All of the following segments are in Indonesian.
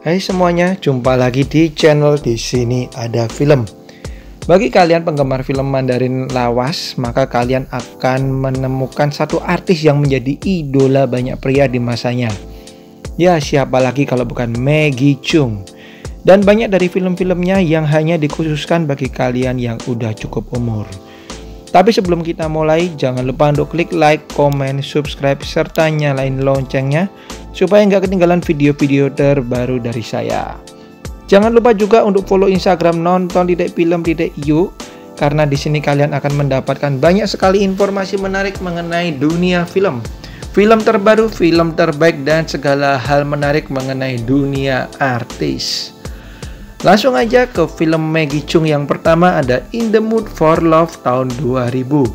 Hai semuanya, jumpa lagi di channel Di Sini Ada Film. Bagi kalian penggemar film Mandarin lawas, maka kalian akan menemukan satu artis yang menjadi idola banyak pria di masanya. Ya, siapa lagi kalau bukan Maggie Cheung. Dan banyak dari film-filmnya yang hanya dikhususkan bagi kalian yang udah cukup umur. Tapi sebelum kita mulai, jangan lupa untuk klik like, komen, subscribe, serta nyalain loncengnya supaya nggak ketinggalan video-video terbaru dari saya. Jangan lupa juga untuk follow Instagram nonton.film.yu karena di sini kalian akan mendapatkan banyak sekali informasi menarik mengenai dunia film. Film terbaru, film terbaik, dan segala hal menarik mengenai dunia artis. Langsung aja ke film Maggie Cheung yang pertama, ada In the Mood for Love tahun 2000.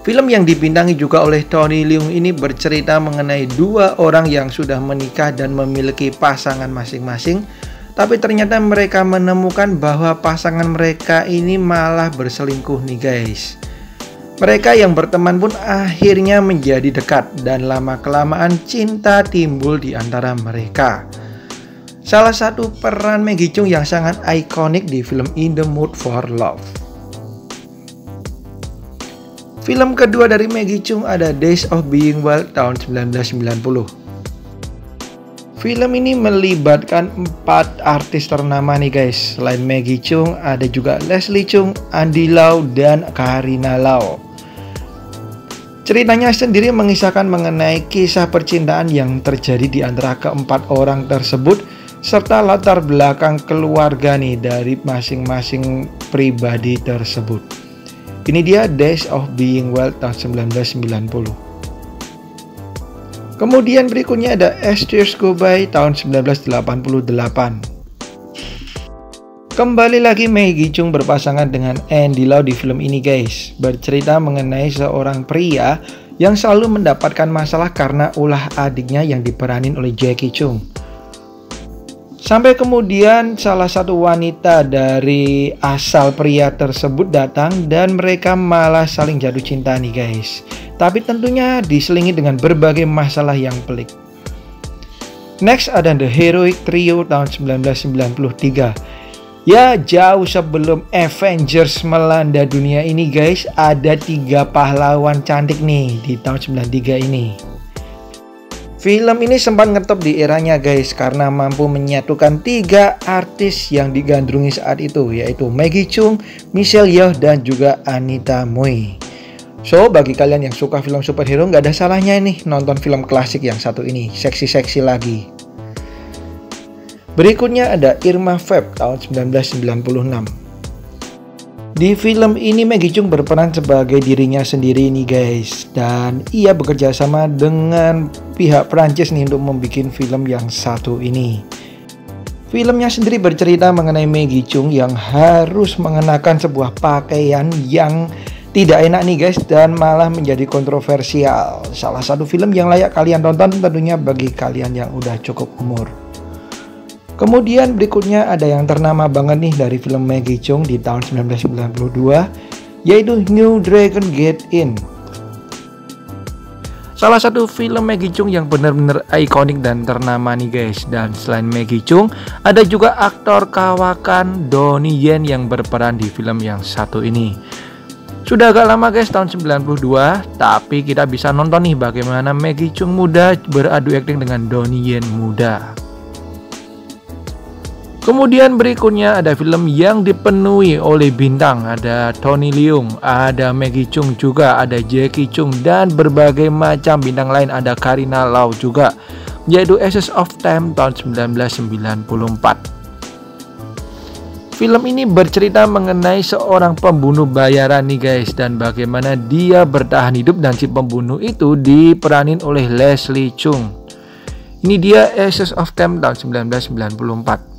Film yang dibintangi juga oleh Tony Leung ini bercerita mengenai dua orang yang sudah menikah dan memiliki pasangan masing-masing, tapi ternyata mereka menemukan bahwa pasangan mereka ini malah berselingkuh nih guys. Mereka yang berteman pun akhirnya menjadi dekat dan lama-kelamaan cinta timbul di antara mereka. Salah satu peran Maggie Cheung yang sangat ikonik di film In the Mood for Love. Film kedua dari Maggie Cheung ada Days of Being Wild tahun 1990. Film ini melibatkan 4 artis ternama nih guys. Selain Maggie Cheung, ada juga Leslie Cheung, Andy Lau, dan Katrina Lau. Ceritanya sendiri mengisahkan mengenai kisah percintaan yang terjadi di antara keempat orang tersebut, serta latar belakang keluarga nih dari masing-masing pribadi tersebut. Ini dia Days of Being Wild tahun 1990. Kemudian berikutnya ada As Tears Go By tahun 1988. Kembali lagi Maggie Cheung berpasangan dengan Andy Lau di film ini guys. Bercerita mengenai seorang pria yang selalu mendapatkan masalah karena ulah adiknya yang diperanin oleh Jackie Cheung. Sampai kemudian salah satu wanita dari asal pria tersebut datang dan mereka malah saling jatuh cinta nih guys. Tapi tentunya diselingi dengan berbagai masalah yang pelik. Next ada The Heroic Trio tahun 1993. Ya, jauh sebelum Avengers melanda dunia ini guys, ada 3 pahlawan cantik nih di tahun 93 ini. Film ini sempat ngetop di eranya guys karena mampu menyatukan 3 artis yang digandrungi saat itu, yaitu Maggie Cheung, Michelle Yeoh, dan juga Anita Mui. So, bagi kalian yang suka film superhero, nggak ada salahnya nih nonton film klasik yang satu ini, seksi-seksi lagi. Berikutnya ada Irma Vep tahun 1996. Di film ini Maggie Cheung berperan sebagai dirinya sendiri nih guys, dan ia bekerja sama dengan pihak Prancis nih untuk membuat film yang satu ini. Filmnya sendiri bercerita mengenai Maggie Cheung yang harus mengenakan sebuah pakaian yang tidak enak nih guys dan malah menjadi kontroversial. Salah satu film yang layak kalian tonton tentunya bagi kalian yang udah cukup umur. Kemudian berikutnya ada yang ternama banget nih dari film Maggie Cheung di tahun 1992, yaitu New Dragon Get In. Salah satu film Maggie Cheung yang benar-benar ikonik dan ternama nih guys. Dan selain Maggie Cheung, ada juga aktor kawakan Donnie Yen yang berperan di film yang satu ini. Sudah agak lama guys, tahun 92, tapi kita bisa nonton nih bagaimana Maggie Cheung muda beradu akting dengan Donnie Yen muda. Kemudian berikutnya ada film yang dipenuhi oleh bintang, ada Tony Leung, ada Maggie Cheung juga, ada Jackie Cheung, dan berbagai macam bintang lain, ada Katrina Lau juga, yaitu Essence of Time tahun 1994. Film ini bercerita mengenai seorang pembunuh bayaran nih guys, dan bagaimana dia bertahan hidup dan si pembunuh itu diperanin oleh Leslie Cheung. Ini dia Essence of Time tahun 1994.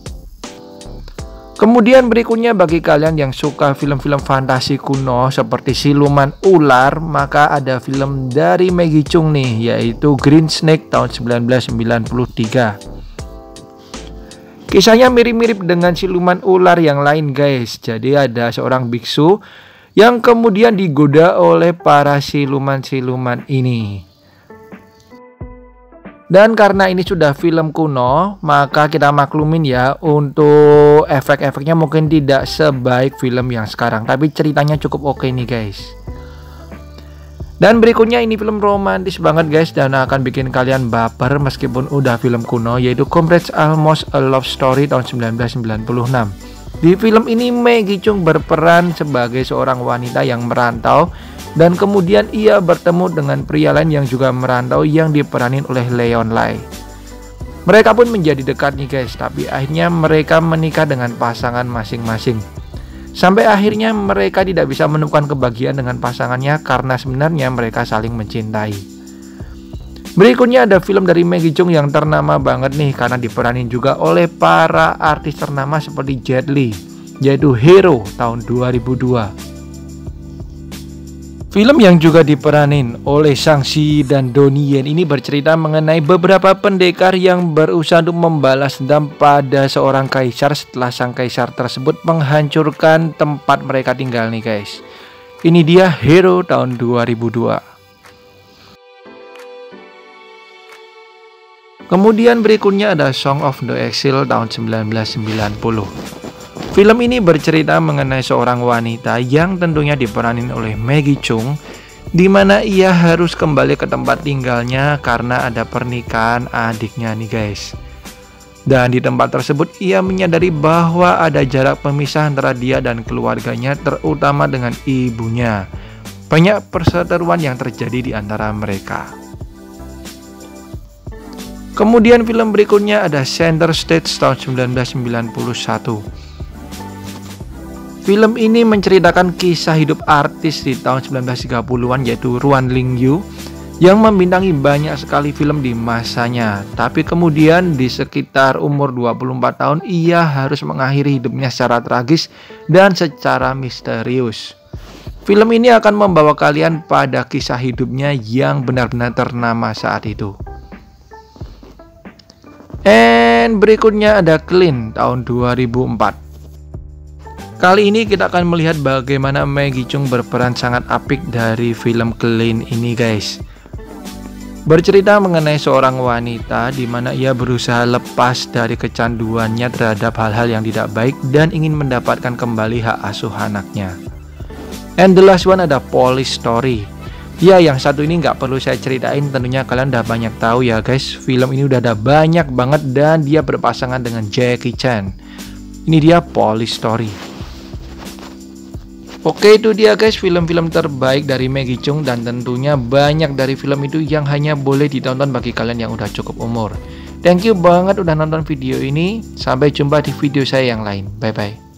Kemudian berikutnya bagi kalian yang suka film-film fantasi kuno seperti Siluman Ular, maka ada film dari Maggie Cheung nih, yaitu Green Snake tahun 1993. Kisahnya mirip-mirip dengan Siluman Ular yang lain guys. Jadi ada seorang biksu yang kemudian digoda oleh para siluman-siluman ini. Dan karena ini sudah film kuno, maka kita maklumin ya, untuk efek-efeknya mungkin tidak sebaik film yang sekarang, tapi ceritanya cukup oke nih guys. Dan berikutnya ini film romantis banget guys, dan akan bikin kalian baper meskipun udah film kuno, yaitu Comrades Almost a Love Story tahun 1996. Di film ini Maggie Cheung berperan sebagai seorang wanita yang merantau, dan kemudian ia bertemu dengan pria lain yang juga merantau yang diperanin oleh Leon Lai. Mereka pun menjadi dekat nih guys, tapi akhirnya mereka menikah dengan pasangan masing-masing. Sampai akhirnya mereka tidak bisa menemukan kebahagiaan dengan pasangannya karena sebenarnya mereka saling mencintai. Berikutnya ada film dari Maggie Cheung yang ternama banget nih karena diperanin juga oleh para artis ternama seperti Jet Li, yaitu Hero tahun 2002. Film yang juga diperanin oleh Shang-Chi dan Donnie Yen ini bercerita mengenai beberapa pendekar yang berusaha untuk membalas dendam pada seorang kaisar setelah sang kaisar tersebut menghancurkan tempat mereka tinggal nih guys. Ini dia Hero tahun 2002. Kemudian berikutnya ada Song of the Exile tahun 1990. Film ini bercerita mengenai seorang wanita yang tentunya diperanin oleh Maggie Cheung, di mana ia harus kembali ke tempat tinggalnya karena ada pernikahan adiknya nih guys. Dan di tempat tersebut ia menyadari bahwa ada jarak pemisah antara dia dan keluarganya, terutama dengan ibunya. Banyak perseteruan yang terjadi di antara mereka. Kemudian film berikutnya ada Center Stage tahun 1991. Film ini menceritakan kisah hidup artis di tahun 1930-an yaitu Ruan Lingyu yang membintangi banyak sekali film di masanya. Tapi kemudian di sekitar umur 24 tahun ia harus mengakhiri hidupnya secara tragis dan secara misterius. Film ini akan membawa kalian pada kisah hidupnya yang benar-benar ternama saat itu. And berikutnya ada Clean tahun 2004. Kali ini kita akan melihat bagaimana Maggie Cheung berperan sangat apik dari film Clean ini guys. Bercerita mengenai seorang wanita di mana ia berusaha lepas dari kecanduannya terhadap hal-hal yang tidak baik dan ingin mendapatkan kembali hak asuh anaknya. And the last one ada Police Story. Ya, yang satu ini nggak perlu saya ceritain, tentunya kalian udah banyak tahu ya guys. Film ini udah ada banyak banget dan dia berpasangan dengan Jackie Chan. Ini dia Police Story. Oke, itu dia guys film-film terbaik dari Maggie Cheung, dan tentunya banyak dari film itu yang hanya boleh ditonton bagi kalian yang udah cukup umur. Thank you banget udah nonton video ini. Sampai jumpa di video saya yang lain. Bye bye.